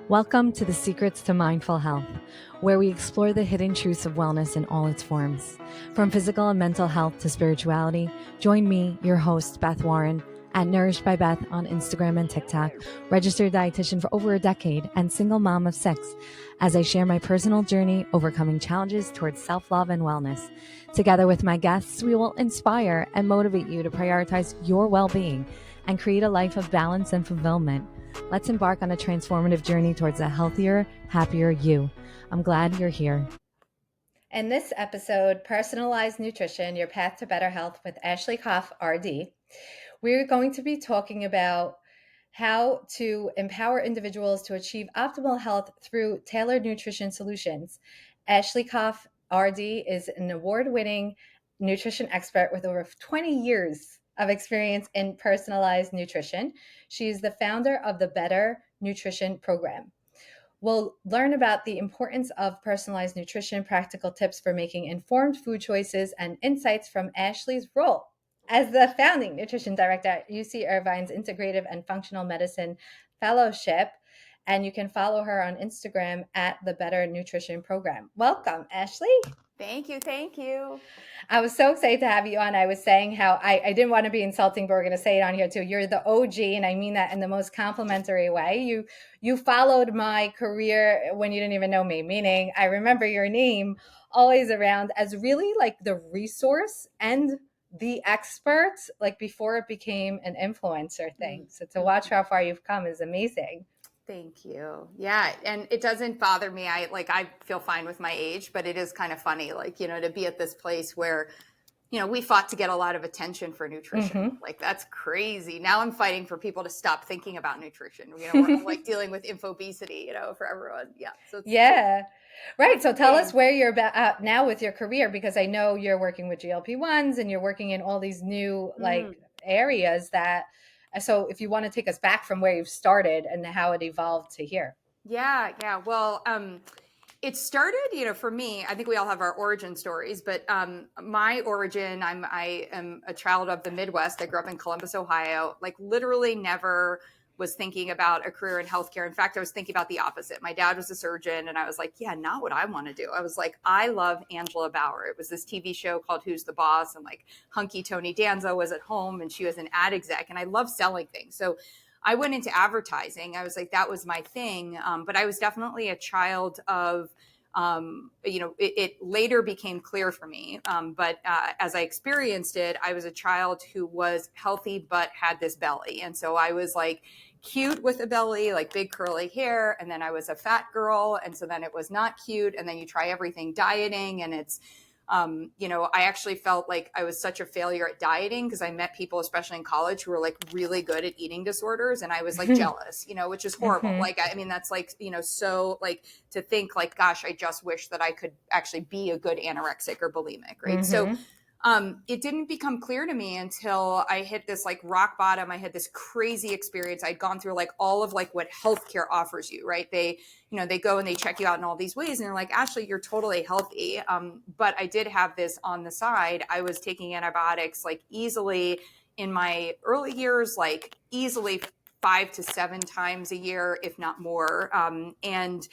Welcome to the Secrets to Mindful Health, where we explore the hidden truths of wellness in all its forms. From physical and mental health to spirituality, join me, your host, Beth Warren, at Nourished by Beth on Instagram and TikTok, registered dietitian for over a decade, and single mom of 6, as I share my personal journey overcoming challenges towards self-love and wellness. Together with my guests, we will inspire and motivate you to prioritize your well-being and create a life of balance and fulfillment. Let's embark on a transformative journey towards a healthier, happier you. I'm glad you're here. In this episode, Personalized Nutrition, Your Path to Better Health with Ashley Koff, RD, we're going to be talking about how to empower individuals to achieve optimal health through tailored nutrition solutions. Ashley Koff, RD, is an award-winning nutrition expert with over 20 years of experience in personalized nutrition. She's the founder of the Better Nutrition Program. We'll learn about the importance of personalized nutrition, practical tips for making informed food choices, and insights from Ashley's role as the founding nutrition director at UC Irvine's Integrative and Functional Medicine Fellowship. And you can follow her on Instagram at the Better Nutrition Program. Welcome, Ashley. Thank you. Thank you. I was so excited to have you on. I was saying how I didn't want to be insulting, but we're going to say it on here too. You're the OG, and I mean that in the most complimentary way. You followed my career when you didn't even know me, meaning I remember your name always around as really like the resource and the expert, like before it became an influencer thing. So to watch how far you've come is amazing. Thank you. Yeah. And it doesn't bother me. I feel fine with my age, but it is kind of funny, to be at this place where, we fought to get a lot of attention for nutrition. Mm-hmm. Like, that's crazy. Now I'm fighting for people to stop thinking about nutrition. We're all dealing with infobesity, for everyone. Yeah. So Right. So tell us where you're at now with your career, because I know you're working with GLP-1s and you're working in all these new areas so if you want to take us back from where you've started and how it evolved to here. Yeah. Well, it started, for me, I think we all have our origin stories, but my origin, I am a child of the Midwest. I grew up in Columbus, Ohio, literally never was thinking about a career in healthcare. In fact, I was thinking about the opposite. My dad was a surgeon, and I was like, yeah, not what I want to do. I was like, I love Angela Bauer. It was this TV show called Who's the Boss? And hunky Tony Danza was at home, and she was an ad exec, and I love selling things. So I went into advertising. I was like, that was my thing. But I was definitely a child of, it later became clear for me. But as I experienced it, I was a child who was healthy, but had this belly. And so I was cute with a belly, big curly hair. And then I was a fat girl. And so then it was not cute. And then you try everything dieting, and it's, I actually felt like I was such a failure at dieting because I met people, especially in college, who were really good at eating disorders. And I was jealous, which is horrible. Mm-hmm. That's so to think gosh, I just wish that I could actually be a good anorexic or bulimic. Right. Mm-hmm. So it didn't become clear to me until I hit this rock bottom. I had this crazy experience. I'd gone through all of what healthcare offers you, right? They go and they check you out in all these ways, and they're like, Ashley, you're totally healthy. But I did have this on the side. I was taking antibiotics easily in my early years, easily 5 to 7 times a year, if not more. And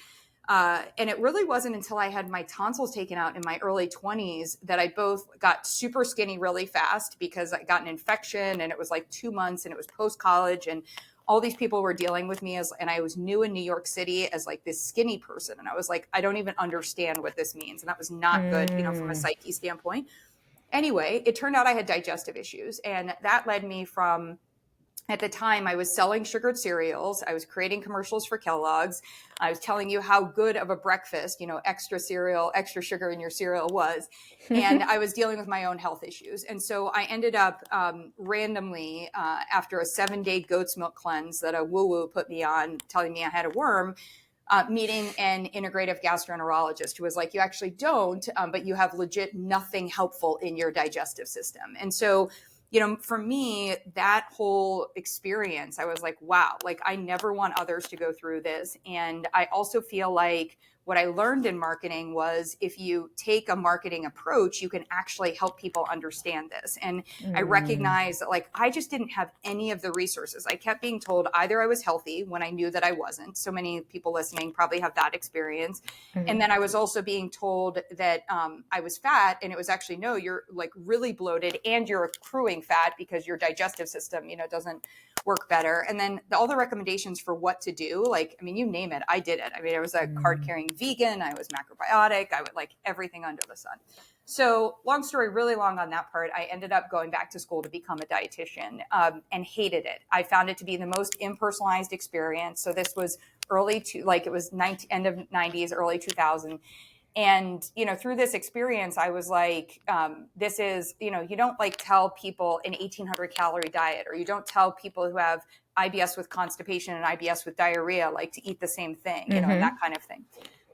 it really wasn't until I had my tonsils taken out in my early 20s that I both got super skinny really fast because I got an infection, and it was 2 months, and it was post-college, and all these people were dealing with me and I was new in New York City as this skinny person. And I was I don't even understand what this means. And that was not good, from a psyche standpoint. Anyway, it turned out I had digestive issues, and that led me from, at the time, I was selling sugared cereals. I was creating commercials for Kellogg's. I was telling you how good of a breakfast, extra cereal, extra sugar in your cereal was. And I was dealing with my own health issues. And so I ended up randomly, after a 7-day goat's milk cleanse that a woo-woo put me on, telling me I had a worm, meeting an integrative gastroenterologist who was like, you actually don't, but you have legit nothing helpful in your digestive system. And so for me, that whole experience, I was like, wow, I never want others to go through this. And I also feel what I learned in marketing was if you take a marketing approach, you can actually help people understand this. And I recognized that like, I just didn't have any of the resources. I kept being told either I was healthy when I knew that I wasn't. So many people listening probably have that experience. And then I was also being told that I was fat, and it was actually, no, you're like really bloated and you're accruing fat because your digestive system, doesn't work better. And then all the recommendations for what to do, like, I mean, you name it, I did it. I mean, I was a card carrying vegan, I was macrobiotic, I would like everything under the sun. So long story, really long on that part, I ended up going back to school to become a dietitian and hated it. I found it to be the most impersonalized experience. So this was end of 90s, early 2000. And, through this experience, I was like, this is, you don't like tell people an 1800 calorie diet, or you don't tell people who have IBS with constipation and IBS with diarrhea, like to eat the same thing, and that kind of thing.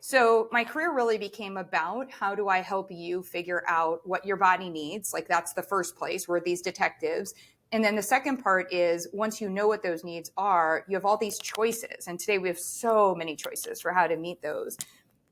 So my career really became about how do I help you figure out what your body needs? Like that's the first place. We're these detectives. And then the second part is once you know what those needs are, you have all these choices. And today we have so many choices for how to meet those,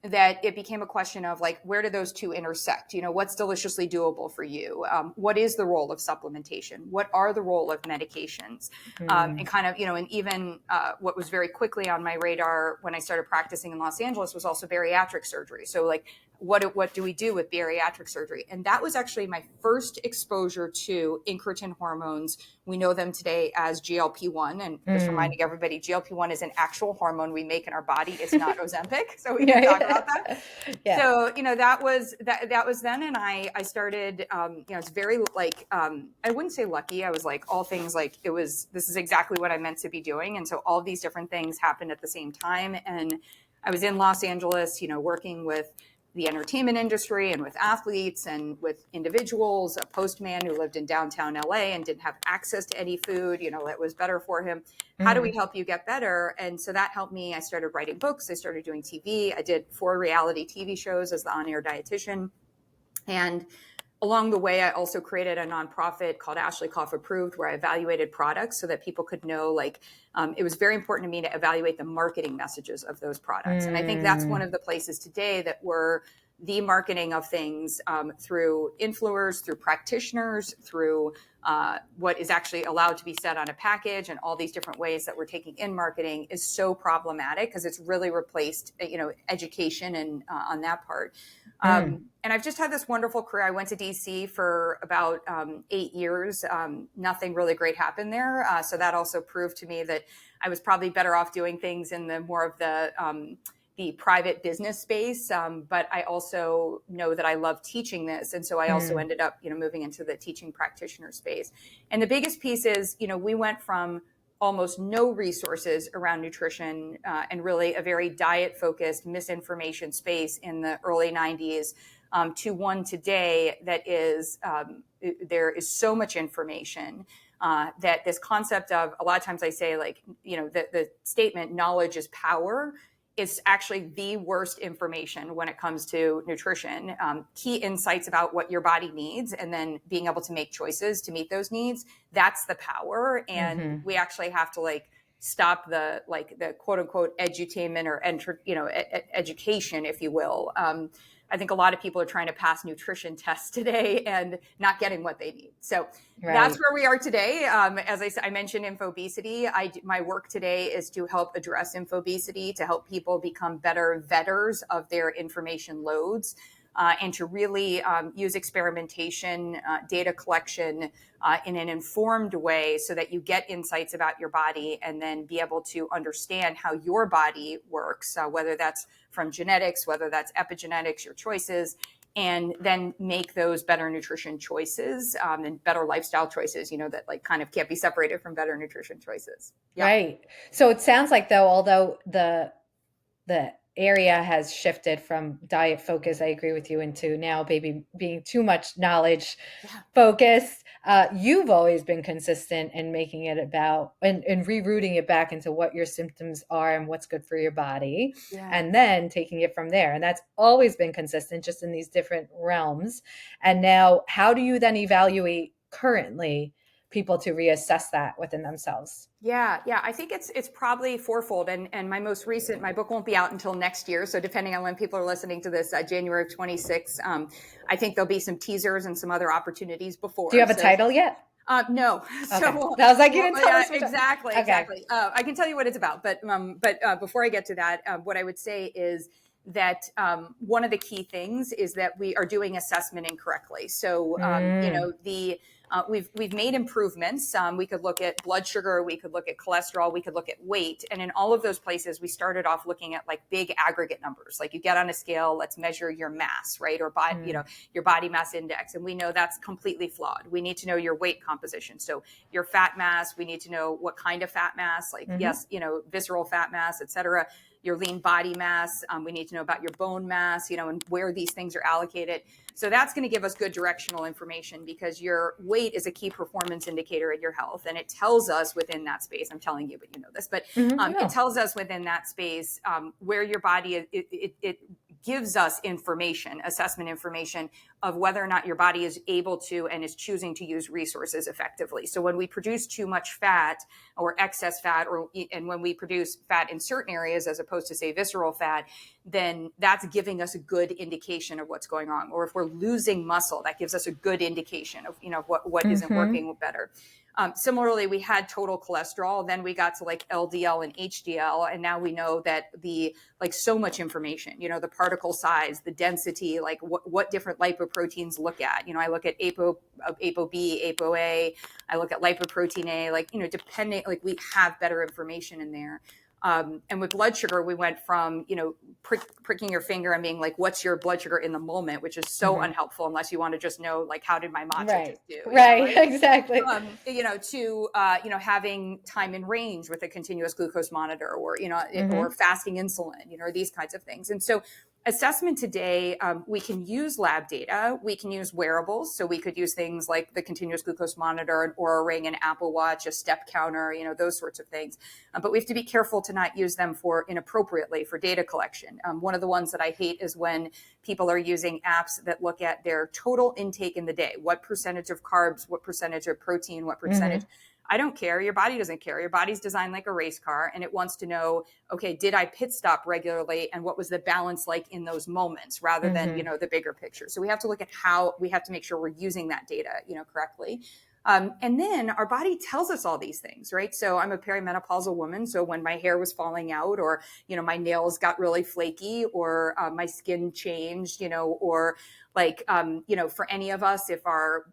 that it became a question of like, where do those two intersect? What's deliciously doable for you? What is the role of supplementation? What are the role of medications? And kind of, and even what was very quickly on my radar when I started practicing in Los Angeles was also bariatric surgery. So like, what do we do with bariatric surgery? And that was actually my first exposure to incretin hormones. We know them today as GLP-1. And just reminding everybody, GLP-1 is an actual hormone we make in our body. It's not Ozempic. So we can talk about that. Yeah. So, that was then. And I started, it's very like, I wouldn't say lucky. I was like all things like this is exactly what I meant to be doing. And so all these different things happened at the same time. And I was in Los Angeles, working with the entertainment industry and with athletes and with individuals, a postman who lived in downtown LA and didn't have access to any food, that was better for him. How do we help you get better? And so that helped me. I started writing books. I started doing TV. I did 4 reality TV shows as the on-air dietitian. And along the way, I also created a nonprofit called Ashley Koff Approved, where I evaluated products so that people could know, it was very important to me to evaluate the marketing messages of those products. And I think that's one of the places today that we're the marketing of things through influencers, through practitioners, through what is actually allowed to be said on a package, and all these different ways that we're taking in marketing is so problematic because it's really replaced, education and on that part. And I've just had this wonderful career. I went to DC for about 8 years. Nothing really great happened there. So that also proved to me that I was probably better off doing things in the more of the private business space. But I also know that I love teaching this. And so I also ended up, moving into the teaching practitioner space. And the biggest piece is, we went from almost no resources around nutrition and really a very diet-focused misinformation space in the early 90s to one today that is, there is so much information that this concept of, a lot of times I say the statement, knowledge is power, is actually the worst information when it comes to nutrition. Key insights about what your body needs and then being able to make choices to meet those needs. That's the power. And we actually have to stop the quote unquote edutainment or education, if you will. I think a lot of people are trying to pass nutrition tests today and not getting what they need. So that's where we are today. As I mentioned, infobesity. My work today is to help address infobesity, to help people become better vetters of their information loads, and to really use experimentation, data collection in an informed way so that you get insights about your body and then be able to understand how your body works, whether that's from genetics, whether that's epigenetics, your choices, and then make those better nutrition choices and better lifestyle choices, that kind of can't be separated from better nutrition choices. Yeah. Right. So it sounds like though, although the area has shifted from diet focus, I agree with you, into now maybe being too much knowledge focused. You've always been consistent in making it about and rerouting it back into what your symptoms are and what's good for your body, and then taking it from there. And that's always been consistent, just in these different realms. And now, how do you then evaluate currently people to reassess that within themselves? Yeah. I think it's probably fourfold. And my book won't be out until next year. So depending on when people are listening to this, January of 26, I think there'll be some teasers and some other opportunities before. Do you have a title yet? No. Okay. So I was like, you didn't tell us. Exactly. Okay. Exactly. I can tell you what it's about, but before I get to that, what I would say is that one of the key things is that we are doing assessment incorrectly. So we've made improvements. We could look at blood sugar, we could look at cholesterol, we could look at weight, and in all of those places, we started off looking at like big aggregate numbers. Like you get on a scale, let's measure your mass, right, or your body mass index, and we know that's completely flawed. We need to know your weight composition. So your fat mass, we need to know what kind of fat mass, like visceral fat mass, et cetera. Your lean body mass. We need to know about your bone mass, and where these things are allocated. So that's going to give us good directional information, because your weight is a key performance indicator in your health. And it tells us within that space, I'm telling you, but you know this, but it tells us within that space where your body, it gives us information, assessment information of whether or not your body is able to and is choosing to use resources effectively. So when we produce too much fat or excess fat, and when we produce fat in certain areas as opposed to say visceral fat, then that's giving us a good indication of what's going on. Or if we're losing muscle, that gives us a good indication of what isn't working better. Similarly, we had total cholesterol, then we got to like LDL and HDL, and now we know that so much information, the particle size, the density, like what different lipoproteins look at. I look at ApoB, ApoA, I look at lipoprotein A, depending, we have better information in there. And with blood sugar, we went from, pricking your finger and being like, what's your blood sugar in the moment, which is so unhelpful unless you want to just know, like, how did my matcha just do? Right. Exactly. To having time in range with a continuous glucose monitor, or, or fasting insulin, or these kinds of things. And so assessment today, we can use lab data, we can use wearables. So we could use things like the continuous glucose monitor, an Oura Ring, an Apple Watch, a step counter, those sorts of things. But we have to be careful to not use them inappropriately for data collection. One of the ones that I hate is when people are using apps that look at their total intake in the day, what percentage of carbs, what percentage of protein, what percentage. I don't care. Your body doesn't care. Your body's designed like a race car, and it wants to know, okay, did I pit stop regularly, and what was the balance like in those moments, rather than, the bigger picture. So we have to look at how we have to make sure we're using that data, correctly. And then our body tells us all these things, right? So I'm a perimenopausal woman. So when my hair was falling out, or, my nails got really flaky, or my skin changed, or for any of us, if our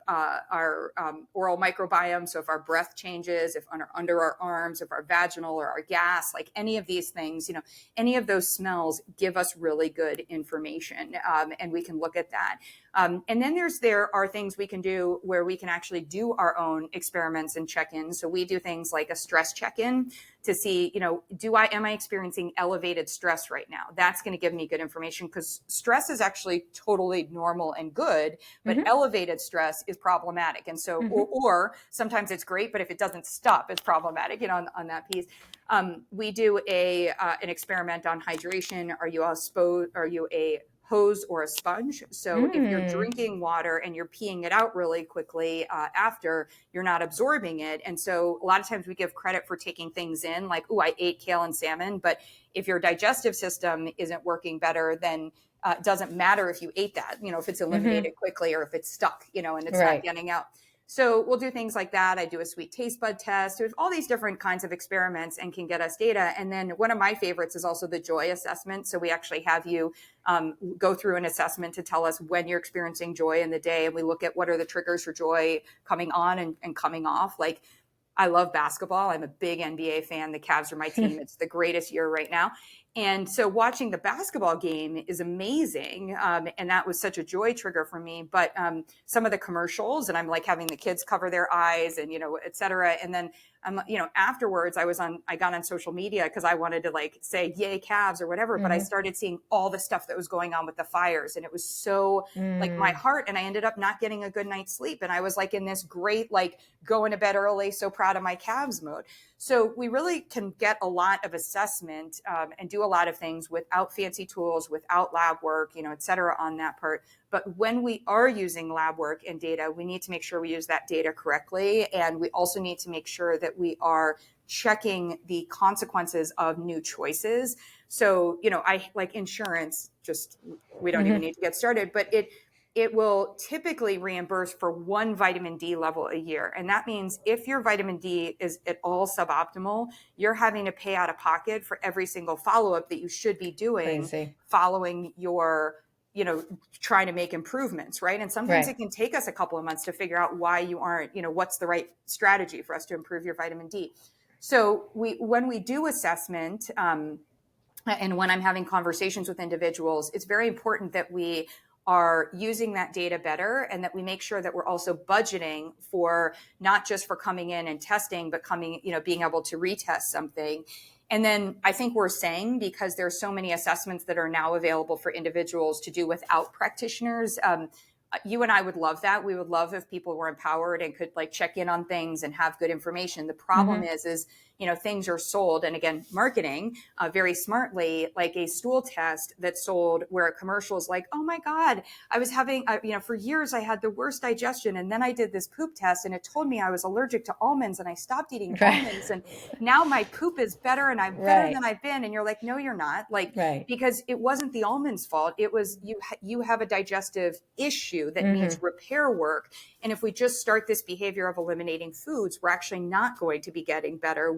oral microbiome, so if our breath changes, if under our arms, if our vaginal or our gas, like any of these things, any of those smells give us really good information, and we can look at that. And then there are things we can do where we can actually do our own experiments and check-ins. So we do things like a stress check-in to see, am I experiencing elevated stress right now? That's going to give me good information, because stress is actually totally normal and good, but elevated stress is problematic. And so, or sometimes it's great, but if it doesn't stop, it's problematic, on that piece. We do an experiment on hydration. Are you a hose or a sponge? So if you're drinking water and you're peeing it out really quickly after, you're not absorbing it. And so a lot of times we give credit for taking things in, like, oh, I ate kale and salmon. But if your digestive system isn't working better, then it doesn't matter if you ate that, if it's eliminated quickly, or if it's stuck, and it's not getting out. So we'll do things like that. I do a sweet taste bud test. There's all these different kinds of experiments and can get us data. And then one of my favorites is also the joy assessment. So we actually have you go through an assessment to tell us when you're experiencing joy in the day. And we look at what are the triggers for joy coming on and coming off. Like, I love basketball. I'm a big NBA fan. The Cavs are my team. It's the greatest year right now. And so watching the basketball game is amazing. And that was such a joy trigger for me. But some of the commercials, and I'm like having the kids cover their eyes and, et cetera. And then, afterwards I got on social media because I wanted to like say, yay, Cavs or whatever. But I started seeing all the stuff that was going on with the fires. And it was so like my heart. And I ended up not getting a good night's sleep. And I was like in this great, like going to bed early, so proud of my Cavs mode. So we really can get a lot of assessment and do a lot of things without fancy tools, without lab work, et cetera on that part. But when we are using lab work and data, we need to make sure we use that data correctly. And we also need to make sure that we are checking the consequences of new choices. So, I like insurance, just we don't even need to get started, but it will typically reimburse for one vitamin D level a year. And that means if your vitamin D is at all suboptimal, you're having to pay out of pocket for every single follow-up that you should be doing. Crazy. Following your, trying to make improvements, right? And sometimes it can take us a couple of months to figure out why you aren't, what's the right strategy for us to improve your vitamin D. So when we do assessment, and when I'm having conversations with individuals, it's very important that we are using that data better and that we make sure that we're also budgeting for not just for coming in and testing, but being able to retest something. And then I think we're saying, because there's so many assessments that are now available for individuals to do without practitioners, you and I would love that. We would love if people were empowered and could check in on things and have good information. The problem is things are sold. And again, marketing very smartly, like a stool test that's sold where a commercial is like, oh my God, I was having, for years I had the worst digestion. And then I did this poop test and it told me I was allergic to almonds and I stopped eating almonds. And now my poop is better and I'm better than I've been. And you're like, no, you're not. Because it wasn't the almonds' fault. It was you have a digestive issue that needs repair work. And if we just start this behavior of eliminating foods, we're actually not going to be getting better.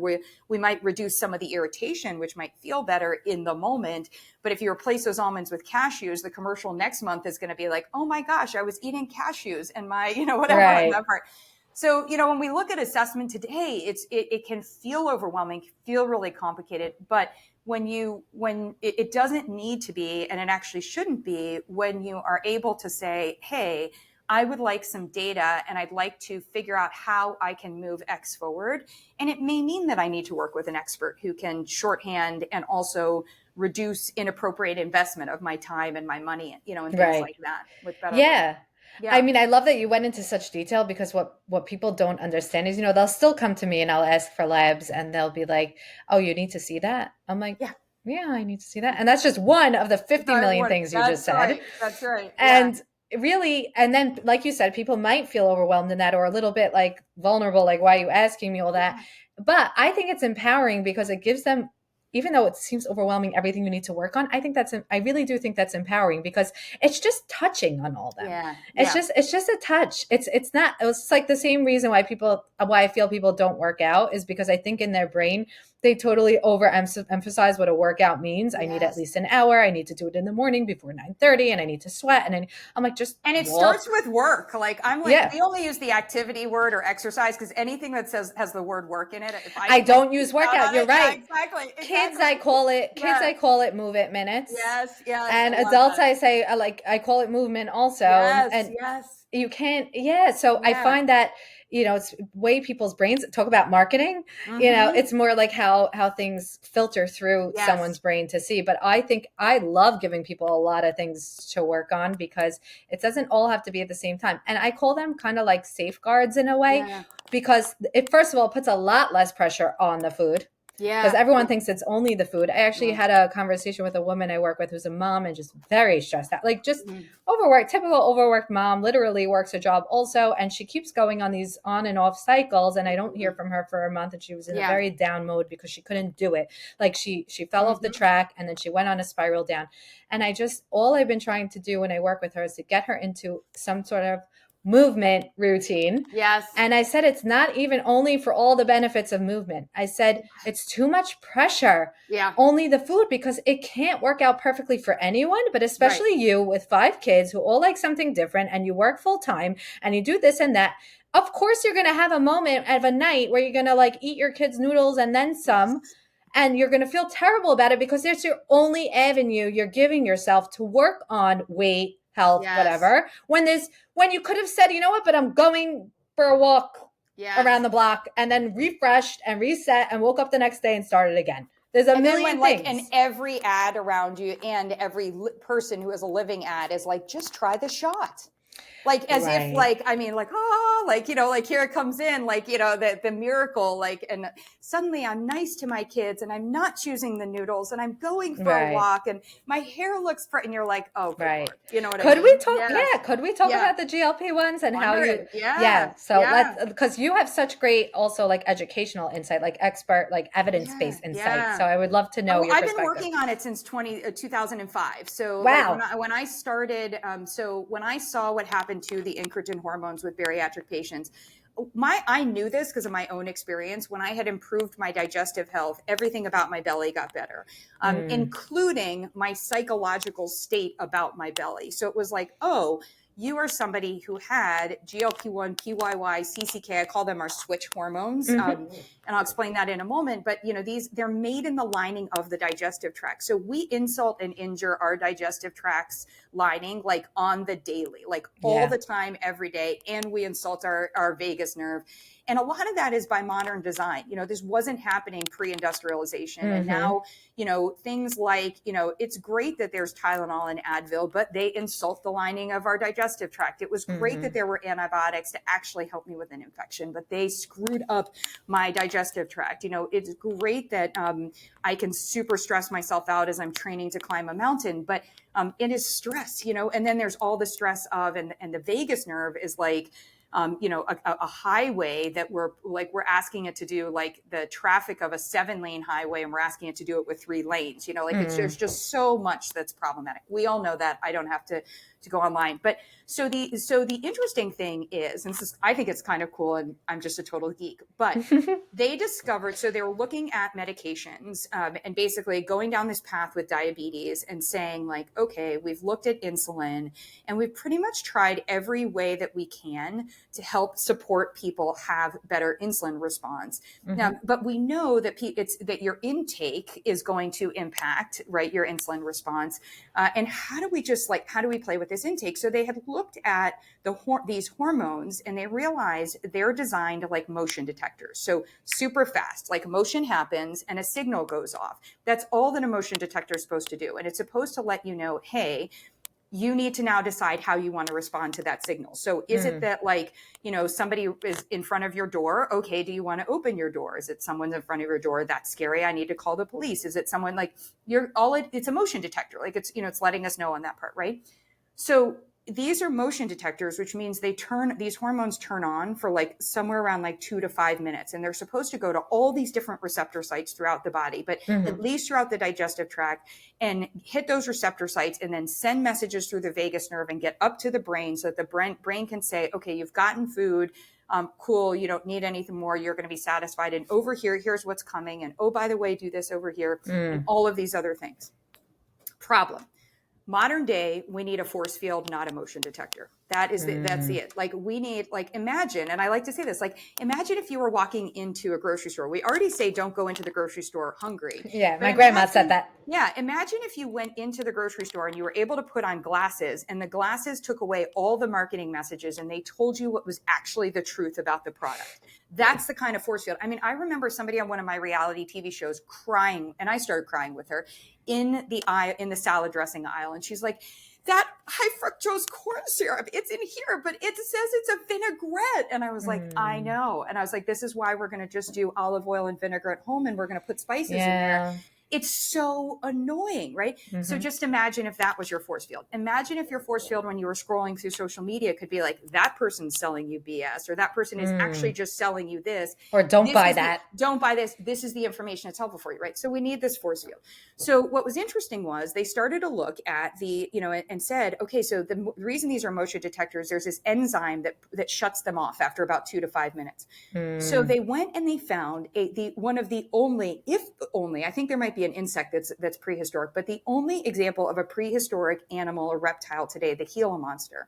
We might reduce some of the irritation, which might feel better in the moment. But if you replace those almonds with cashews, the commercial next month is going to be like, oh my gosh, I was eating cashews and my, whatever on that part. So, when we look at assessment today, it can feel overwhelming, feel really complicated, but when it doesn't need to be, and it actually shouldn't be, when you are able to say, hey, I would like some data and I'd like to figure out how I can move X forward. And it may mean that I need to work with an expert who can shorthand and also reduce inappropriate investment of my time and my money, and things like that with better. Yeah. I mean, I love that you went into such detail, because what people don't understand is, they'll still come to me and I'll ask for labs and they'll be like, oh, you need to see that? I'm like, yeah, I need to see that. And that's just one of the 50 million things you just said. That's right. And really, and then like you said, people might feel overwhelmed in that, or a little bit vulnerable, like, why are you asking me all that? But I think it's empowering because it gives them, even though it seems overwhelming, everything you need to work on, I really do think that's empowering, because it's just touching on all that. It's just a touch. It's like the same reason why I feel people don't work out is because I think in their brain, they totally overemphasize what a workout means. I need at least an hour. I need to do it in the morning before 9:30, and I need to sweat. And I'm like, and it starts with work. We only use the activity word or exercise, because anything that has the word work in it. If I don't use workout. You're right. Exactly. Kids, I call it move it minutes. Yes. And adults, I say, I call it movement also. Yes. You can't. Yeah. So I find that, it's way people's brains talk about marketing, it's more like how things filter through someone's brain to see. But I think I love giving people a lot of things to work on, because it doesn't all have to be at the same time. And I call them kind of like safeguards in a way, because it, first of all, puts a lot less pressure on the food. Because everyone thinks it's only the food. I actually had a conversation with a woman I work with who's a mom and just very stressed out, overworked, typical overworked mom, literally works a job also. And she keeps going on these on and off cycles. And I don't hear from her for a month. And she was in a very down mode because she couldn't do it. She fell off the track, and then she went on a spiral down. And all I've been trying to do when I work with her is to get her into some sort of movement routine. Yes. And I said, it's not even only for all the benefits of movement. I said, it's too much pressure. Only the food, because it can't work out perfectly for anyone, but especially you with 5 kids who all like something different, and you work full time and you do this and that. Of course, you're going to have a moment of a night where you're going to eat your kids' noodles and then some. And you're going to feel terrible about it, because it's your only avenue you're giving yourself to work on weight, health, whatever. When you could have said, you know what, but I'm going for a walk around the block, and then refreshed and reset and woke up the next day and started again. There's a million things. And every ad around you and every person who has a living ad is like, just try the shot. Like as if Right. like, I mean, like, oh, like, like here it comes in, like, the miracle, like, and suddenly I'm nice to my kids and I'm not choosing the noodles and I'm going for a Right. walk and my hair looks pretty, and you're like, oh, good Right. Lord. You know what I Could we mean? talk? Yes. Yeah. Could we talk Yeah. about the GLP-1s and how you, 100. Yeah. yeah. So Yeah. let's, because you have such great also like educational insight, like expert, like Yeah. evidence-based insight. Yeah. So I would love to know Oh, your I've been perspective. working on it since 2005. So like Wow. when I started, so when I saw what happened to the incretin hormones with bariatric patients, I knew this because of my own experience. When I had improved my digestive health, everything about my belly got better, including my psychological state about my belly. So it was like, oh, you are somebody who had GLP-1, PYY, CCK. I call them our switch hormones. And I'll explain that in a moment. But, they're made in the lining of the digestive tract. So we insult and injure our digestive tract's lining like on the daily, like all the time, every day. And we insult our vagus nerve. And a lot of that is by modern design. This wasn't happening pre-industrialization. And now, things like, it's great that there's Tylenol and Advil, but they insult the lining of our digestive tract. It was great that there were antibiotics to actually help me with an infection, but they screwed up my digestive tract. It's great that I can super stress myself out as I'm training to climb a mountain, but it is stress, and then there's all the stress of, and the vagus nerve is like, a highway that we're asking it to do like the traffic of a 7-lane highway, and we're asking it to do it with 3 lanes. There's just so much that's problematic. We all know that. I don't have to go online. But so the interesting thing is, and I think it's kind of cool, and I'm just a total geek, but they discovered, so they were looking at medications and basically going down this path with diabetes and saying like, okay, we've looked at insulin and we've pretty much tried every way that we can to help support people have better insulin response. Now, but we know that that your intake is going to impact, right, your insulin response. And how do we play with this intake? So they had looked at these hormones and they realized they're designed like motion detectors. So super fast, like motion happens and a signal goes off. That's all that a motion detector is supposed to do. And it's supposed to let you know, hey, you need to now decide how you want to respond to that signal. So is it that like, somebody is in front of your door? Okay. Do you want to open your door? Is it someone's in front of your door? That's scary. I need to call the police. Is it someone like it's a motion detector. Like it's letting us know on that part. Right. So these are motion detectors, which means these hormones turn on for like somewhere around like 2 to 5 minutes. And they're supposed to go to all these different receptor sites throughout the body, but at least throughout the digestive tract, and hit those receptor sites and then send messages through the vagus nerve and get up to the brain so that the brain can say, okay, you've gotten food. Cool. You don't need anything more. You're going to be satisfied. And over here, here's what's coming. And oh, by the way, do this over here and all of these other things. Problem. Modern day, we need a force field, not a motion detector. That's it. Like we need, like, imagine, and I like to say this, like, imagine if you were walking into a grocery store. We already say don't go into the grocery store hungry. Yeah. My grandma said that. Yeah. Imagine if you went into the grocery store and you were able to put on glasses and the glasses took away all the marketing messages and they told you what was actually the truth about the product. That's the kind of force field. I mean, I remember somebody on one of my reality TV shows crying, and I started crying with her in the salad dressing aisle. And she's like, that high fructose corn syrup, it's in here, but it says it's a vinaigrette. And I was like, I know. And I was like, this is why we're going to just do olive oil and vinegar at home, and we're going to put spices in there. It's so annoying, right? So just imagine if that was your force field. Imagine if your force field when you were scrolling through social media could be like, that person's selling you BS, or that person is actually just selling you this. Or don't buy that. Don't buy this. This is the information that's helpful for you, right? So we need this force field. So what was interesting was they started to look at and said, okay, so the reason these are motion detectors, there's this enzyme that shuts them off after about 2 to 5 minutes. So they went and they found one of the only, if only, I think there might be an insect that's prehistoric, but the only example of a prehistoric animal or reptile today, the Gila monster.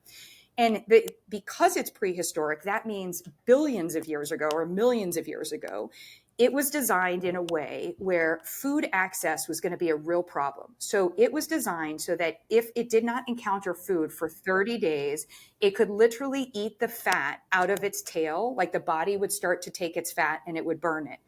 And because it's prehistoric, that means billions of years ago or millions of years ago, it was designed in a way where food access was going to be a real problem. So it was designed so that if it did not encounter food for 30 days, it could literally eat the fat out of its tail, like the body would start to take its fat and it would burn it.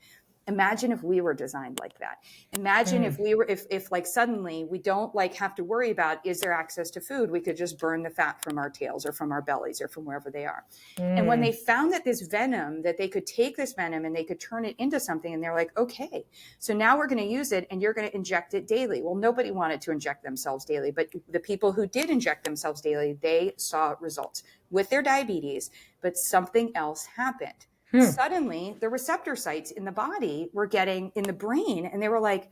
Imagine if we were designed like that. Imagine if we were, if like suddenly we don't like have to worry about, is there access to food? We could just burn the fat from our tails or from our bellies or from wherever they are. And when they found that this venom, that they could take this venom and they could turn it into something, and they're like, okay, so now we're going to use it and you're going to inject it daily. Well, nobody wanted to inject themselves daily, but the people who did inject themselves daily, they saw results with their diabetes, but something else happened. Suddenly the receptor sites in the body were getting in the brain, and they were like,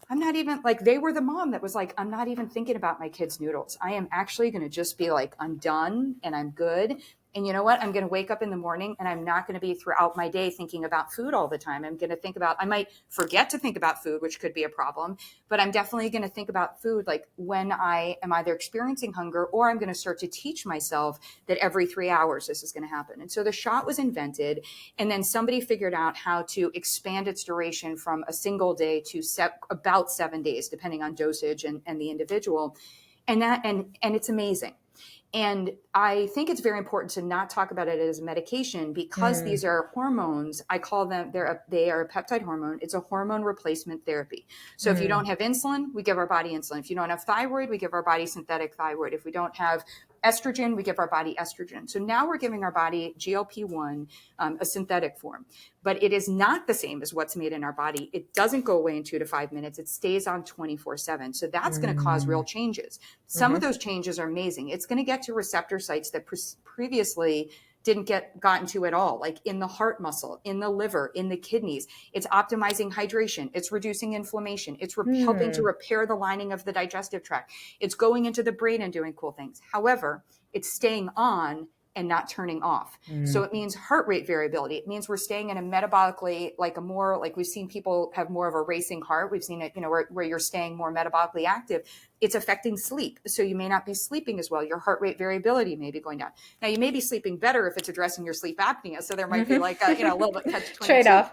I'm not even like, they were the mom that was like, I'm not even thinking about my kids' noodles. I am actually going to just be like, I'm done and I'm good. And you know what? I'm going to wake up in the morning and I'm not going to be throughout my day thinking about food all the time. I'm going to think about, I might forget to think about food, which could be a problem, but I'm definitely going to think about food like when I am either experiencing hunger, or I'm going to start to teach myself that every 3 hours this is going to happen. And so the shot was invented, and then somebody figured out how to expand its duration from a single day to about 7 days, depending on dosage and the individual. And it's amazing. And I think it's very important to not talk about it as a medication, because these are hormones. I call them, they are a peptide hormone. It's a hormone replacement therapy. So if you don't have insulin, we give our body insulin. If you don't have thyroid, we give our body synthetic thyroid. If we don't have estrogen, we give our body estrogen. So now we're giving our body GLP-1, a synthetic form, but it is not the same as what's made in our body. It doesn't go away in 2 to 5 minutes. It stays on 24/7. So that's going to cause real changes. Some of those changes are amazing. It's going to get to receptor sites that previously didn't get gotten to at all, like in the heart muscle, in the liver, in the kidneys. It's optimizing hydration. It's reducing inflammation. It's helping to repair the lining of the digestive tract. It's going into the brain and doing cool things. However, it's staying on and not turning off. So it means heart rate variability. It means we're staying in a metabolically, like we've seen people have more of a racing heart. We've seen it, where you're staying more metabolically active. It's affecting sleep. So you may not be sleeping as well. Your heart rate variability may be going down. Now you may be sleeping better if it's addressing your sleep apnea. So there might be like a little bit catch-22. Trade-off.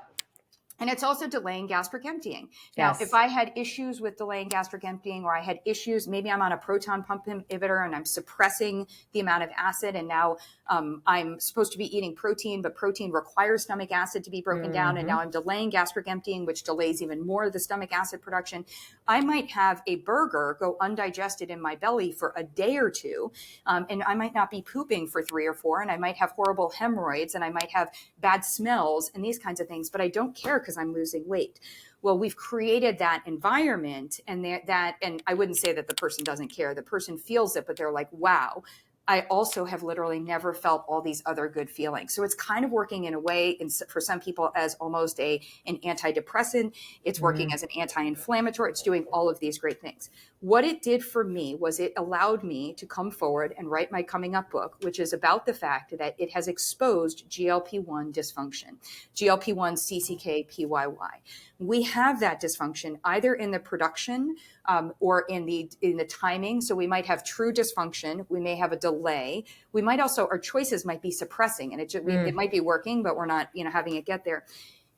And it's also delaying gastric emptying. Now, if I had issues with delaying gastric emptying, or I had issues, maybe I'm on a proton pump inhibitor and I'm suppressing the amount of acid, and now I'm supposed to be eating protein, but protein requires stomach acid to be broken down, and now I'm delaying gastric emptying, which delays even more of the stomach acid production. I might have a burger go undigested in my belly for a day or two, and I might not be pooping for 3 or 4, and I might have horrible hemorrhoids, and I might have bad smells and these kinds of things, but I don't care because I'm losing weight. Well, we've created that environment, and and I wouldn't say that the person doesn't care. The person feels it, but they're like, wow, I also have literally never felt all these other good feelings. So it's kind of working in a way, for some people, as almost an antidepressant. It's working as an anti-inflammatory. It's doing all of these great things. What it did for me was it allowed me to come forward and write my coming up book, which is about the fact that it has exposed GLP-1 dysfunction, GLP-1 CCK-PYY. We have that dysfunction either in the production or in the timing. So we might have true dysfunction. We may have a delay. We might also, our choices might be suppressing, and it might be working, but we're not, having it get there.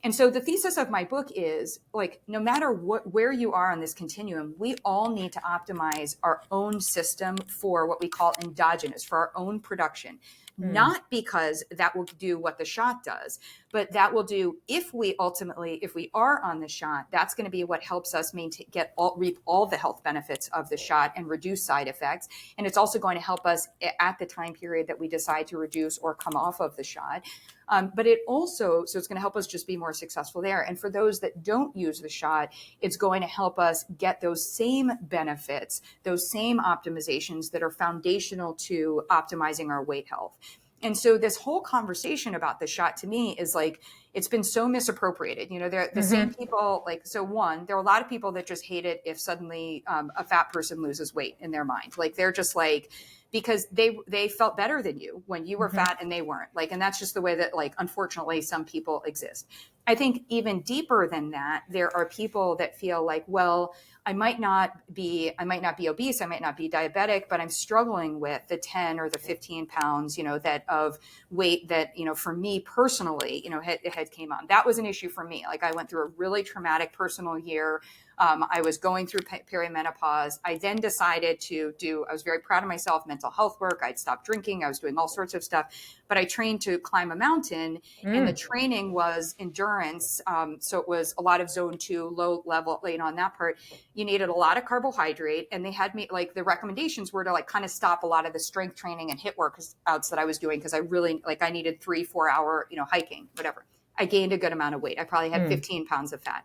And so the thesis of my book is, like, no matter where you are on this continuum, we all need to optimize our own system for what we call endogenous, for our own production. Not because that will do what the shot does, but that will do, if we are on the shot, that's going to be what helps us reap all the health benefits of the shot and reduce side effects. And it's also going to help us at the time period that we decide to reduce or come off of the shot. But so it's going to help us just be more successful there. And for those that don't use the shot, it's going to help us get those same benefits, those same optimizations that are foundational to optimizing our weight health. And so this whole conversation about the shot, to me, is like, it's been so misappropriated. They're the same people, there are a lot of people that just hate it if suddenly a fat person loses weight in their mind. Like, they're just like, because they felt better than you when you were fat and they weren't, and that's just the way that, unfortunately, some people exist. I think even deeper than that, there are people that feel like, well, I might not be obese, I might not be diabetic, but I'm struggling with the 10 or the 15 pounds, that of weight that, for me personally, had came on. That was an issue for me. Like, I went through a really traumatic personal year. I was going through perimenopause. I then decided I was very proud of myself, mental health work. I'd stopped drinking. I was doing all sorts of stuff, but I trained to climb a mountain, and the training was endurance. So it was a lot of zone 2, low level, on that part. You needed a lot of carbohydrate, and they had me, like, the recommendations were to, like, kind of stop a lot of the strength training and HIIT workouts that I was doing, because I really, like, I needed 3-4 hour, hiking, whatever. I gained a good amount of weight. I probably had 15 pounds of fat.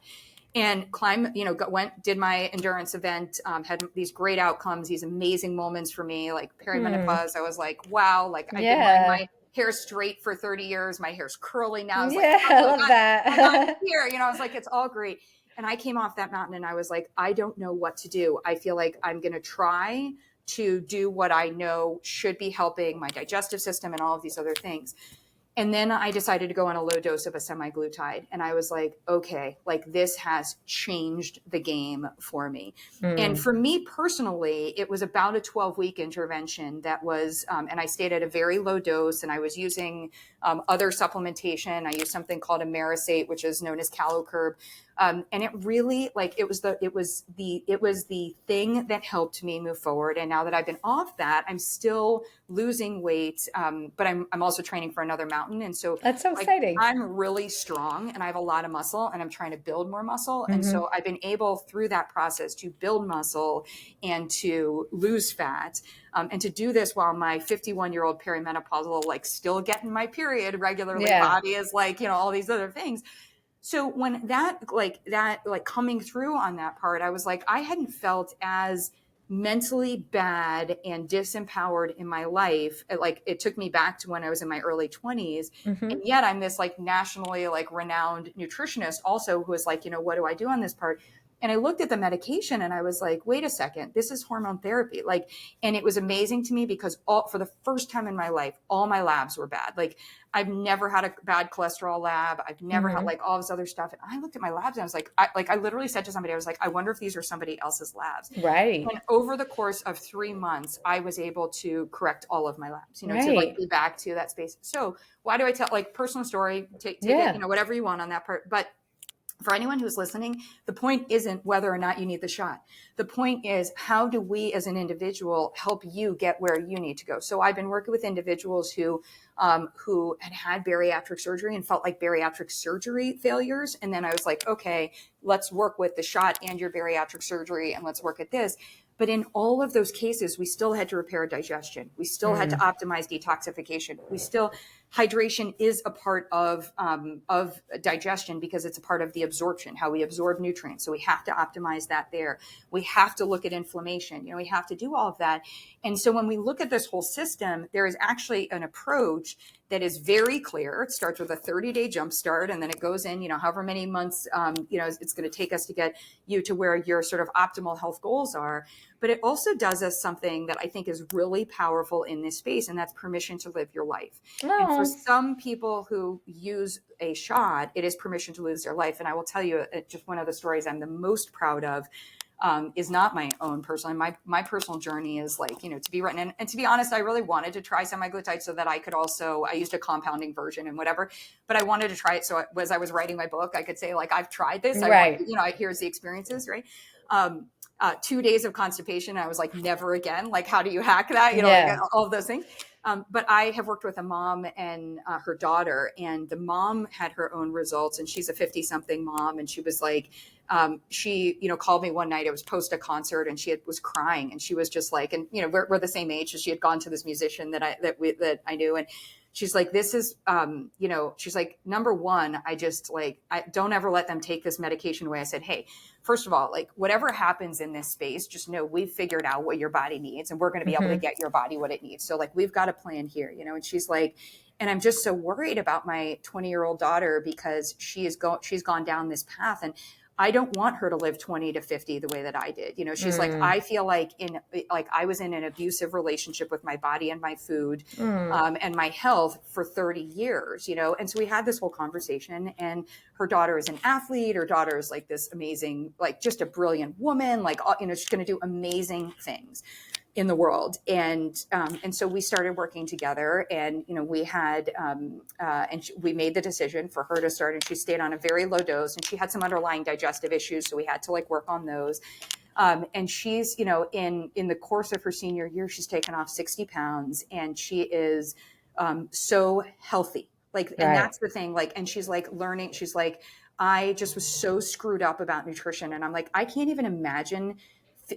And did my endurance event, had these great outcomes, these amazing moments for me, like perimenopause. I was like, wow, like I've been wearing my hair straight for 30 years. My hair's curly now. I was like, I love that. I got here, I was like, it's all great. And I came off that mountain and I was like, I don't know what to do. I feel like I'm going to try to do what I know should be helping my digestive system and all of these other things. And then I decided to go on a low dose of a semaglutide. And I was like, okay, like this has changed the game for me. And for me personally, it was about a 12-week intervention that was, and I stayed at a very low dose, and I was using other supplementation. I used something called Amerisate, which is known as CaloCurb. And it really, like, it was the thing that helped me move forward. And now that I've been off that, I'm still losing weight. But I'm also training for another mountain. And so that's so exciting. I'm really strong and I have a lot of muscle, and I'm trying to build more muscle. And so I've been able through that process to build muscle and to lose fat. And to do this while my 51-year-old perimenopausal, like, still getting my period regularly, body is like, all these other things. So when that coming through on that part, I was like, I hadn't felt as mentally bad and disempowered in my life. It took me back to when I was in my early 20s. And yet I'm this, like, nationally, like, renowned nutritionist also, who is like, what do I do on this part? And I looked at the medication and I was like, wait a second, this is hormone therapy. Like, and it was amazing to me because for the first time in my life, all my labs were bad. Like, I've never had a bad cholesterol lab. I've never had, like, all this other stuff. And I looked at my labs and I was like, I literally said to somebody, I was like, I wonder if these are somebody else's labs. Right. And over the course of 3 months, I was able to correct all of my labs, to, like, be back to that space. So why do I tell, like, personal story, take it, whatever you want on that part. But for anyone who's listening, the point isn't whether or not you need the shot. The point is, how do we as an individual help you get where you need to go? So I've been working with individuals who had bariatric surgery and felt like bariatric surgery failures. And then I was like, okay, let's work with the shot and your bariatric surgery, and let's work at this. But in all of those cases, we still had to repair digestion. We still had to optimize detoxification. Hydration is a part of digestion because it's a part of the absorption, how we absorb nutrients. So we have to optimize that there. We have to look at inflammation. We have to do all of that. And so when we look at this whole system, there is actually an approach that is very clear. It starts with a 30-day jump start, and then it goes in, however many months, it's going to take us to get you to where your sort of optimal health goals are. But it also does us something that I think is really powerful in this space, and that's permission to live your life. And for some people who use a shot, it is permission to lose their life. And I will tell you, just one of the stories I'm the most proud of is not my own personal. My personal journey is, like, to be written. And to be honest, I really wanted to try semaglutide so that I could also, I used a compounding version and whatever, but I wanted to try it. So as I was writing my book, I could say, like, I've tried this. Here's the experiences, right? 2 days of constipation. I was like, never again. Like, how do you hack that? Like, all of those things. But I have worked with a mom and her daughter, and the mom had her own results, and she's a 50-something mom. And she was like, she, called me one night. It was post a concert, and she was crying, and she was just like, and we're the same age. So she had gone to this musician that I knew, and she's like, this is, she's like, number one, I don't ever let them take this medication away. I said, hey, first of all, like, whatever happens in this space, just know we've figured out what your body needs, and we're going to be able to get your body what it needs. So, like, we've got a plan here, and she's like, and I'm just so worried about my 20-year-old daughter because she's gone down this path, and I don't want her to live 20 to 50 the way that I did. She's like, I feel like I was in an abusive relationship with my body and my food and my health for 30 years, And so we had this whole conversation, and her daughter is an athlete. Her daughter is like this amazing, like, just a brilliant woman, like, she's going to do amazing things. in the world. And so we started working together, and, we had, we made the decision for her to start, and she stayed on a very low dose, and she had some underlying digestive issues. So we had to work on those. And she's, in the course of her senior year, she's taken off 60 pounds, and she is so healthy. And that's the thing. And she's learning, she's I just was so screwed up about nutrition. And I'm I can't even imagine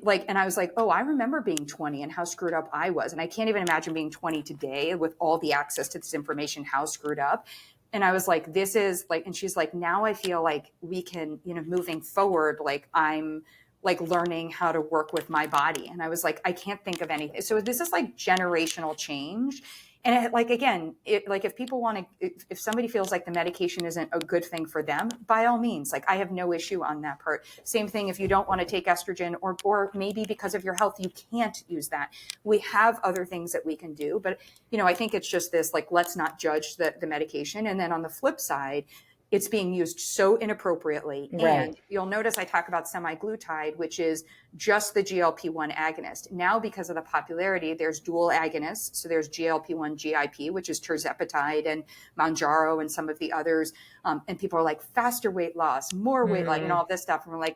and I was oh, I remember being 20 and how screwed up I was. And I can't even imagine being 20 today with all the access to this information, how screwed up. And I was this is and she's now I feel we can, moving forward, I'm learning how to work with my body. And I was I can't think of anything. So this is generational change. And again, if people want to, if somebody feels the medication isn't a good thing for them, by all means, I have no issue on that part. Same thing if you don't want to take estrogen, or maybe because of your health, you can't use that. We have other things that we can do. But, I think it's just this, let's not judge the medication. And then on the flip side, it's being used so inappropriately. Right. And you'll notice I talk about semaglutide, which is just the GLP-1 agonist. Now, because of the popularity, there's dual agonists. So there's GLP-1 GIP, which is tirzepatide and Mounjaro and some of the others. And people are faster weight loss, more weight loss, and all this stuff. And we're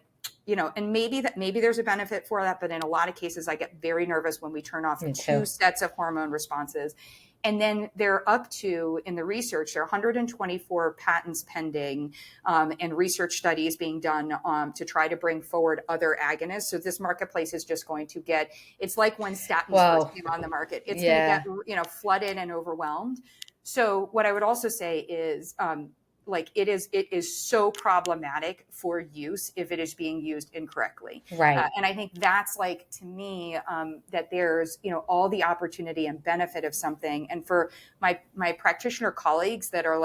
and maybe there's a benefit for that. But in a lot of cases, I get very nervous when we turn off two sets of hormone responses. And then they're up to, in the research, there are 124 patents pending, and research studies being done to try to bring forward other agonists. So this marketplace is just going to get, it's like when statins first came on the market. It's going to get, flooded and overwhelmed. So what I would also say is, it is so problematic for use if it is being used incorrectly. Right. And I think that's to me, that there's, all the opportunity and benefit of something. And for my practitioner colleagues that are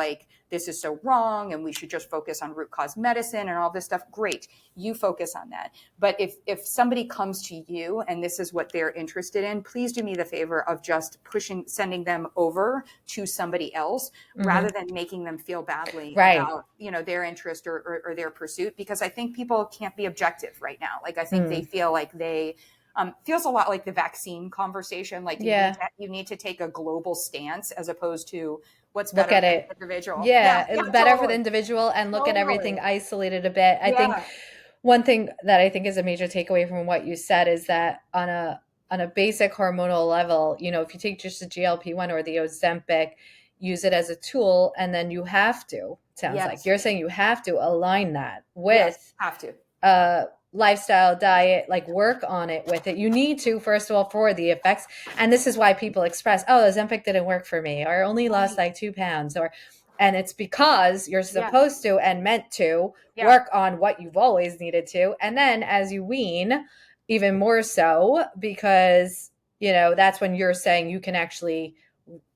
this is so wrong and we should just focus on root cause medicine and all this stuff, great, you focus on that. But if somebody comes to you and this is what they're interested in, please do me the favor of just sending them over to somebody else, rather than making them feel badly about, their interest or their pursuit, because I think people can't be objective right now. I think they feel they feels a lot like the vaccine conversation. You need to take a global stance as opposed to what's better for the individual. It's better for the individual, and look at everything isolated a bit. I think one thing that I think is a major takeaway from what you said is that on a basic hormonal level, if you take just the GLP-1 or the Ozempic, use it as a tool, and then you have to, sounds like you're saying you have to align that with lifestyle, diet, work on it with it. You need to, first of all, for the effects. And this is why people express, oh, Ozempic didn't work for me, or I only lost 2 pounds, and it's because you're supposed to and meant to work on what you've always needed to. And then as you wean, even more so, because, that's when you're saying you can actually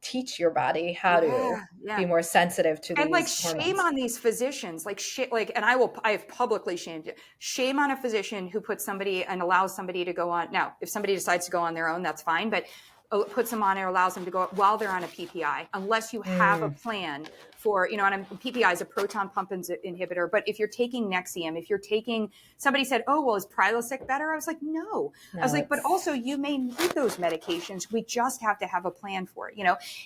teach your body how to be more sensitive to and these shame hormones. on these physicians, and I have publicly shamed you. Shame on a physician who puts somebody and allows somebody to go on. Now, if somebody decides to go on their own, that's fine, but puts them on or allows them to go while they're on a PPI, unless you have a plan for, and PPI is a proton pump inhibitor. But if you're taking Nexium, if you're taking, somebody said, oh, well, is Prilosec better? I was no. I was but also you may need those medications. We just have to have a plan for it,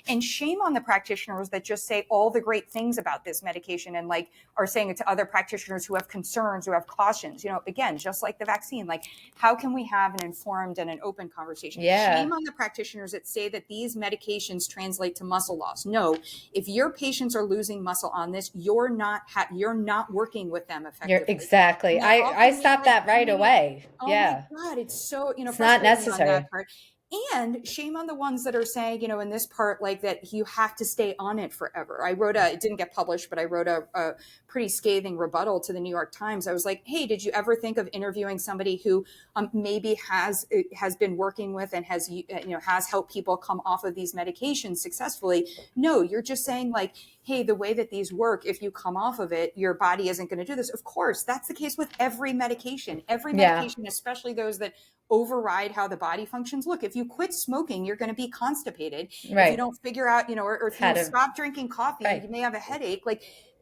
and shame on the practitioners that just say all the great things about this medication and are saying it to other practitioners who have concerns, who have cautions, again, just like the vaccine, how can we have an informed and an open conversation? Shame on the practitioners that say that these medications translate to muscle loss. No, if your patients are losing muscle on this, you're not working with them effectively. Exactly. I stopped that right away. Oh my God, it's so it's not necessary. On that part. And shame on the ones that are saying, in this part, that you have to stay on it forever. It didn't get published, but I wrote a pretty scathing rebuttal to the New York Times. I was hey, did you ever think of interviewing somebody who maybe has been working with and has helped people come off of these medications successfully? No, you're just saying hey, the way that these work, if you come off of it, your body isn't going to do this. Of course, that's the case with every medication. Every medication, especially those that override how the body functions. Look, if you quit smoking, you're going to be constipated. If you don't figure out, or if you stop drinking coffee, you may have a headache.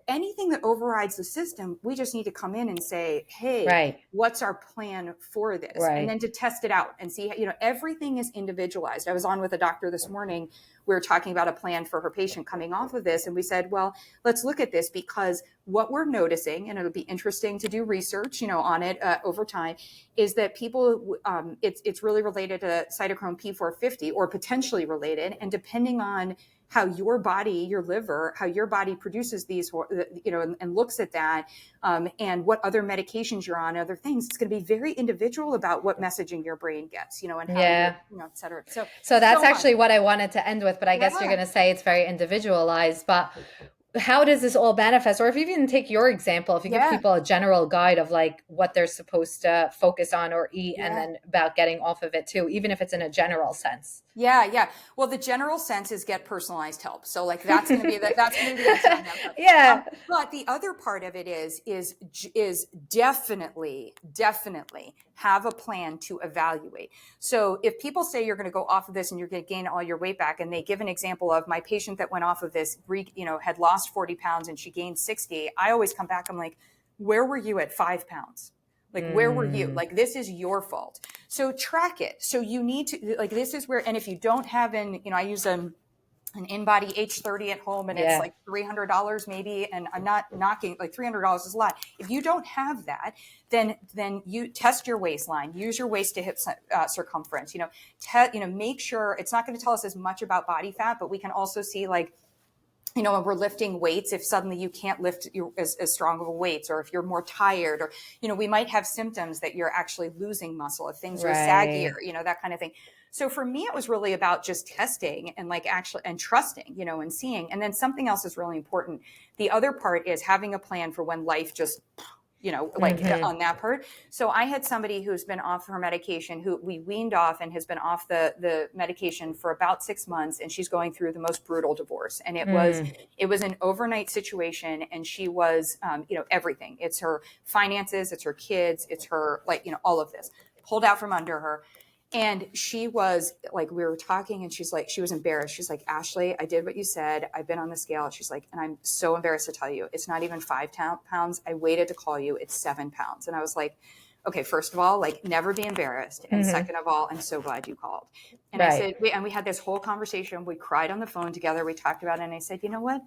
anything that overrides the system, we just need to come in and say, hey, Right. what's our plan for this? Right. And then to test it out and see, everything is individualized. I was on with a doctor this morning. We were talking about a plan for her patient coming off of this. And we said, well, let's look at this, because what we're noticing, and it'll be interesting to do research, on it over time, is that people, it's really related to cytochrome P450, or potentially related. And depending on how your body, your liver, how your body produces these, and looks at that, and what other medications you're on, other things, it's going to be very individual about what messaging your brain gets, and how, et cetera. So that's actually what I wanted to end with, but I guess you're going to say it's very individualized, but how does this all manifest? Or if you even take your example, if you give people a general guide of like what they're supposed to focus on or eat, and then about getting off of it too, even if it's in a general sense. Yeah. Well, the general sense is get personalized help. So like that's going to be the answer on that part. Yeah. But the other part of it is definitely have a plan to evaluate. So if people say you're going to go off of this and you're going to gain all your weight back, and they give an example of my patient that went off of this, had lost 40 pounds and she gained 60, I always come back, I'm like, where were you at 5 pounds? Like, where were you? Like, this is your fault. So track it. So you need to, like, this is where, and if you don't have I use an InBody H30 at home, and it's like $300 maybe. And I'm not knocking, like $300 is a lot. If you don't have that, then you test your waistline, use your waist to hip circumference, make sure it's not going to tell us as much about body fat, but we can also see like, when we're lifting weights, if suddenly you can't lift as strong of a weights, or if you're more tired, or, we might have symptoms that you're actually losing muscle, if things are saggier, that kind of thing. So for me, it was really about just testing and like actually, and trusting, and seeing. And then something else is really important. The other part is having a plan for when life just, on that part. So I had somebody who's been off her medication, who we weaned off and has been off the medication for about 6 months. And she's going through the most brutal divorce. And it was an overnight situation. And she was, everything. It's her finances, it's her kids, it's her, all of this pulled out from under her. And she was like, we were talking, and she's like, she was embarrassed. She's like, Ashley, I did what you said. I've been on the scale. She's like, and I'm so embarrassed to tell you, it's not even 5 pounds. I waited to call you. It's 7 pounds. And I was like, okay, first of all, like, never be embarrassed. And second of all, I'm so glad you called. And I said, and we had this whole conversation. We cried on the phone together. We talked about it. And I said, you know what?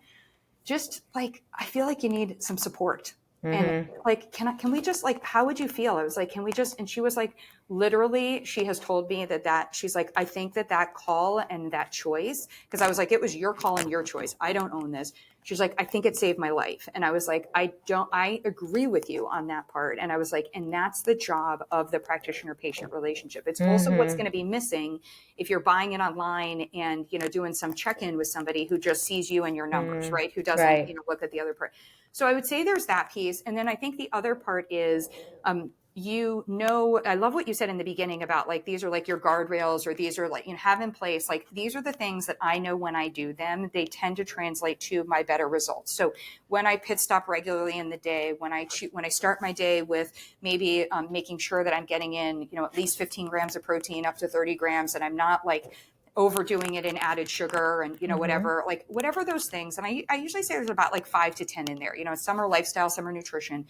Just like, I feel like you need some support. And like, can we just like, how would you feel? I was like, can we just, and she was like, literally, she has told me that she's like, I think that call and that choice, because I was like, it was your call and your choice. I don't own this. She's like, I think it saved my life. And I was like, I agree with you on that part. And I was like, and that's the job of the practitioner-patient relationship. It's also what's going to be missing if you're buying it online and, doing some check-in with somebody who just sees you and your numbers, right? Who doesn't, look at the other part. So I would say there's that piece. And then I think the other part is, I love what you said in the beginning about like, these are like your guardrails, or these are like, have in place, like, these are the things that I know when I do them, they tend to translate to my better results. So when I pit stop regularly in the day, when I start my day with maybe making sure that I'm getting in, at least 15 grams of protein, up to 30 grams, and I'm not like overdoing it in added sugar and, whatever those things. And I usually say there's about like 5 to 10 in there, some are lifestyle, some are nutrition.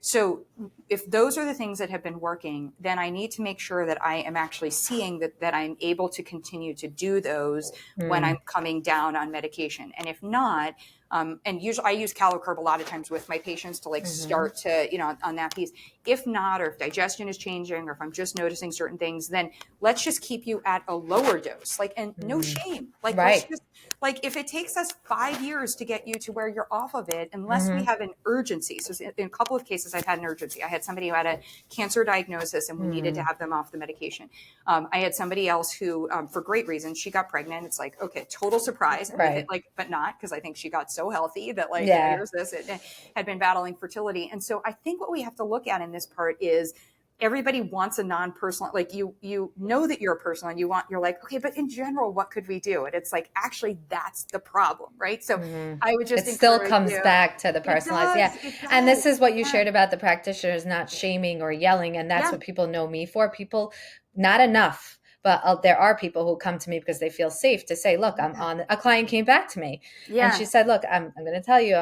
So if those are the things that have been working, then I need to make sure that I am actually seeing that I'm able to continue to do those when I'm coming down on medication. And if not, and usually I use CaloCurb a lot of times with my patients to like start to, on that piece. If not, or if digestion is changing, or if I'm just noticing certain things, then let's just keep you at a lower dose, like, and no shame. Like, let's just, like, if it takes us 5 years to get you to where you're off of it, unless we have an urgency. So in a couple of cases, I've had an urgency. I had somebody who had a cancer diagnosis and we needed to have them off the medication. I had somebody else who, for great reasons, she got pregnant. It's like, okay, total surprise, but not, because I think she got so healthy that like, here's this, it had been battling fertility. And so I think what we have to look at in this part is everybody wants a non-personal, like you know that you're a personal and you're like, okay, but in general, what could we do? And it's like, actually, that's the problem, right? So I would just, it still comes back to the personalized. And this is what you shared about the practitioners not shaming or yelling. And that's what people know me for. People, not enough. but there are people who come to me because they feel safe to say, look, I'm on, a client came back to me and she said, look, I'm going to tell you,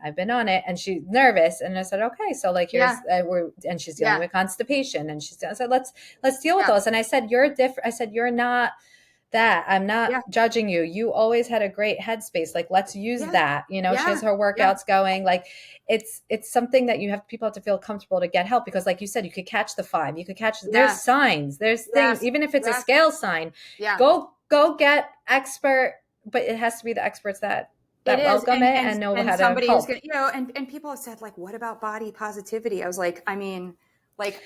I've been on it, and she's nervous. And I said, okay, so like, here's, and she's dealing with constipation, and I said, let's deal with those. And I said, you're different. I said, you're not that. I'm not judging you. You always had a great headspace. Like, let's use that. You know, she has her workouts going. Like, it's something that people have to feel comfortable to get help, because like you said, you could catch the 5, you could catch, there's signs, there's things, even if it's a scale sign, go get expert, but it has to be the experts that welcome it and know how to help. Who's gonna, and people have said, like, what about body positivity? I was like, I mean,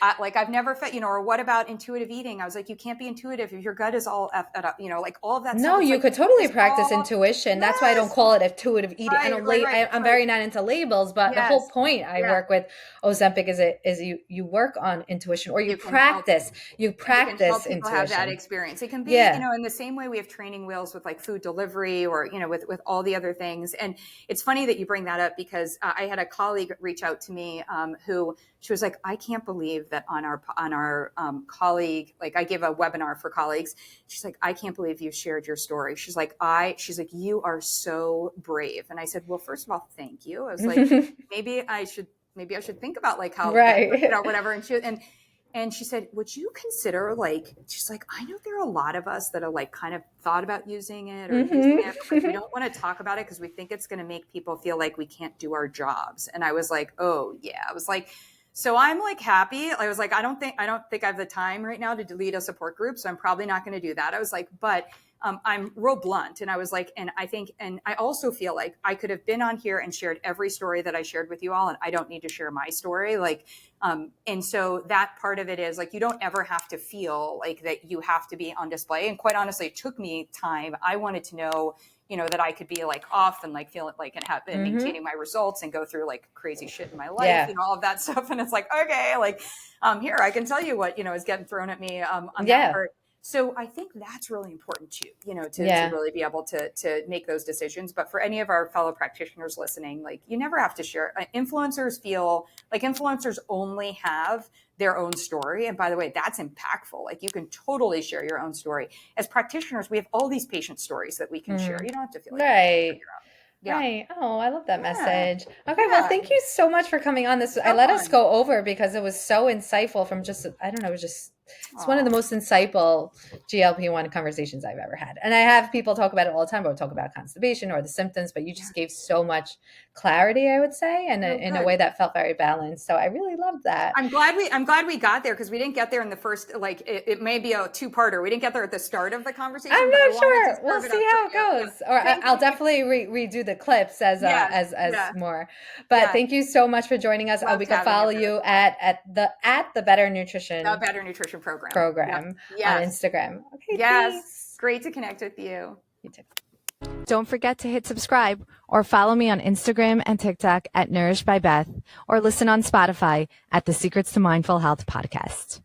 I've never felt, or what about intuitive eating? I was like, you can't be intuitive if your gut is all effed up, like all of that. No, you could totally practice intuition. That's why I don't call it intuitive eating. I'm very not into labels, but the whole point I work with Ozempic is you work on intuition, or you practice intuition. Have that experience. It can be, in the same way we have training wheels with like food delivery, or, with all the other things. And it's funny that you bring that up, because I had a colleague reach out to me who, she was like, I can't believe that on our colleague, like I give a webinar for colleagues. She's like, I can't believe you shared your story. She's like, you are so brave. And I said, well, first of all, thank you. I was like, maybe I should think about like how, whatever. And she said, would you consider, like, she's like, I know there are a lot of us that are like kind of thought about using it or using it, but we don't want to talk about it because we think it's going to make people feel like we can't do our jobs. And I was like, oh yeah. I was like, so I'm like happy. I was like, I don't think I have the time right now to delete a support group. So I'm probably not going to do that. I was like, but I'm real blunt. And I was like, and I also feel like I could have been on here and shared every story that I shared with you all. And I don't need to share my story. Like, and so that part of it is like, you don't ever have to feel like that you have to be on display. And quite honestly, it took me time. I wanted to know, that I could be like off and like feel it like and maintaining my results and go through like crazy shit in my life, all of that stuff. And it's like, okay, like, here, I can tell you what, is getting thrown at me on that part. So I think that's really important too, to really be able to make those decisions. But for any of our fellow practitioners listening, like, you never have to share. Influencers feel like influencers only have their own story. And by the way, that's impactful. Like, you can totally share your own story. As practitioners, we have all these patient stories that we can share. You don't have to feel like you have to figure out. Right. Oh, I love that message. Okay. Well, thank you so much for coming on this. I let us go over because it was so insightful from just, I don't know, it's one of the most insightful GLP-1 conversations I've ever had. And I have people talk about it all the time, but we'll talk about constipation or the symptoms, but you just gave so much clarity, I would say, and in a way that felt very balanced. So I really loved that. I'm glad we got there, because we didn't get there in the first, like, it may be a two-parter. We didn't get there at the start of the conversation. I'm not sure. We'll see how it goes. Or I'll definitely redo the clips as more. But thank you so much for joining us. We can follow you at the Better Nutrition. The Better Nutrition program on Instagram. Okay, thanks. Great to connect with you. You too. Don't forget to hit subscribe or follow me on Instagram and TikTok at Nourished by Beth, or listen on Spotify at the Secrets to Mindful Health podcast.